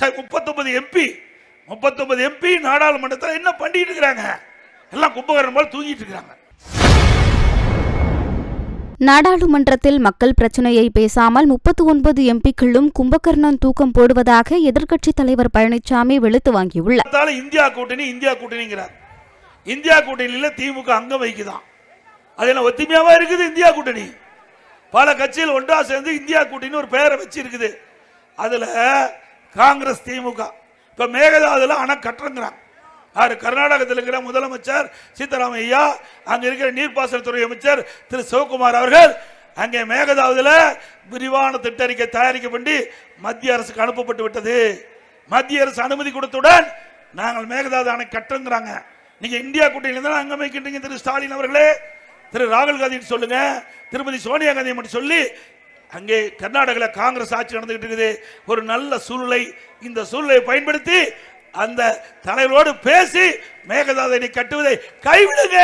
Sir 39 MP நாடாளுமன்றத்தில் என்ன பண்ணிட்டு இருக்கிறாங்க? எல்லாம் கும்பகரணம் போல தூங்கிட்டு இருக்கிறாங்க. நாடாளுமன்றத்தில் மக்கள் பிரச்சனையை பேசாமல் 39 எம்பிக்களும் கும்பகர்ணம் தூக்கம் போடுவதாக எதிர்க்கட்சித் தலைவர் பழனிசாமி வெளுத்து வாங்கியுள்ளார். இந்தியா கூட்டணிங்கிறார். இந்தியா கூட்டணியில திமுக அங்கம் வைக்குதான். அது என்ன ஒத்துமையாவா இருக்குது? இந்தியா கூட்டணி பல கட்சிகள் ஒன்றா சேர்ந்து இந்தியா கூட்டணி ஒரு பெயரை வச்சு இருக்குது. அதுல காங்கிரஸ் திமுக இப்ப மேகதாதுல அணை கட்டுறாங்க. கர்நாடகத்தில் இருக்கிற முதலமைச்சர் சீதாராமையா, அங்க இருக்கிற நீர்ப்பாசனத்துறை அமைச்சர் திரு சிவகுமார் அவர்கள் அங்கே மேகதாதுல விரிவான திட்டறிக்கை தயாரிக்கப்பட்டு மத்திய அரசுக்கு அனுப்பப்பட்டு விட்டது. மத்திய அரசு அனுமதி கொடுத்தவுடன் நாங்கள் மேகதாது அணை கட்டுங்கிறாங்க. நீங்க இந்தியா கூட்டணியில தான் அங்க வைக்கின்றீங்க. திரு ஸ்டாலின் அவர்களே, திரு ராகுல் காந்தி சொல்லுங்க, திருமதி சோனியா காந்தி மட்டும் சொல்லி அங்கே கர்நாடகாவில் காங்கிரஸ் ஆட்சி நடந்துகிட்டு இருக்குது. ஒரு நல்ல சூழ்நிலை, இந்த சூழ்நிலையை பயன்படுத்தி அந்த தலைவரோடு பேசி மேகதாதை கட்டுவதை கைவிடுங்க.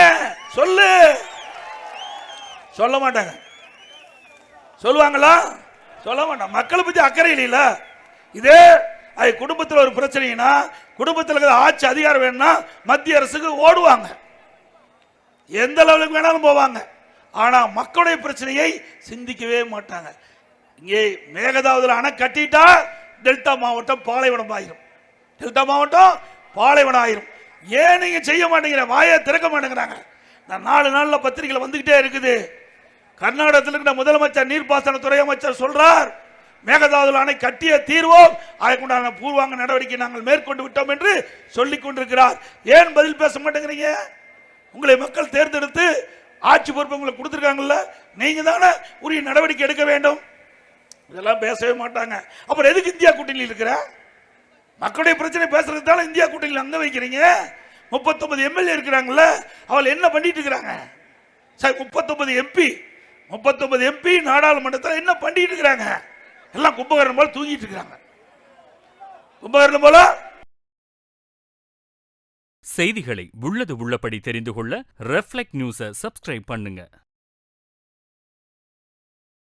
சொல்ல மாட்டாங்க. சொல்லுவாங்களா? சொல்ல மாட்டாங்க. மக்களை பத்தி அக்கறை இல்ல. இதே குடும்பத்தில் ஒரு பிரச்சனைனா, குடும்பத்தில் ஆட்சி அதிகாரம் வேணும்னா மத்திய அரசுக்கு ஓடுவாங்க, எந்த லெவலுக்கு வேணாலும் போவாங்க. ஆனா மக்களுடைய பிரச்சனையை சிந்திக்கவே மாட்டாங்க. இங்கே மேகதாதுல அணை கட்டிட்டா டெல்டா மாவட்டம் பாலைவனம் ஆயிரும். டெல்டா மாவட்டம் பாலைவனம் ஆயிரும். ஏன் நீங்க செய்ய மாட்டேங்கிற? வாயை திறக்க மாட்டேங்கிறாங்க. நான் 4 நாள்ல பத்திரிகையில் வந்துகிட்டே இருக்குது. கர்நாடகத்தில் இருக்கிற முதலமைச்சர் நீர்ப்பாசனத்துறை அமைச்சர் சொல்றார், மேகதாதுல அணை கட்டிய தீர்வோம், அதற்குண்டான பூர்வாங்க நடவடிக்கை நாங்கள் மேற்கொண்டு விட்டோம் என்று சொல்லிக் கொண்டிருக்கிறார். ஏன் பதில் பேச மாட்டேங்கிறீங்க? உங்களை மக்கள் தேர்ந்தெடுத்து ஆட்சி பொறுப்பு உங்களுக்கு கொடுத்திருக்காங்கல்ல, நீங்க தானே உரிய நடவடிக்கை எடுக்க வேண்டும். இதெல்லாம் பேசவே மாட்டாங்க. அப்புறம் எதுக்கு இந்தியா கூட்டணியில் இருக்கிற? மக்களுடைய பிரச்சனை பேசுறதுக்கு தானே இந்தியா கூட்டணியில் அங்க வைக்கிறீங்க. 39 எம்எல்ஏ இருக்கிறாங்கல்ல, அவள் என்ன பண்ணிட்டு இருக்கிறாங்க? சார் 39 எம்பி நாடாளுமன்றத்தில் என்ன பண்ணிட்டு இருக்கிறாங்க? எல்லாம் கும்பகரணம் போல தூங்கிட்டு இருக்கிறாங்க. கும்பகரணம் போல. செய்திகளை உள்ளது உள்ளபடி தெரிந்து கொள்ள ரெஃப்ளெக்ட் நியூஸை சப்ஸ்கிரைப் பண்ணுங்க.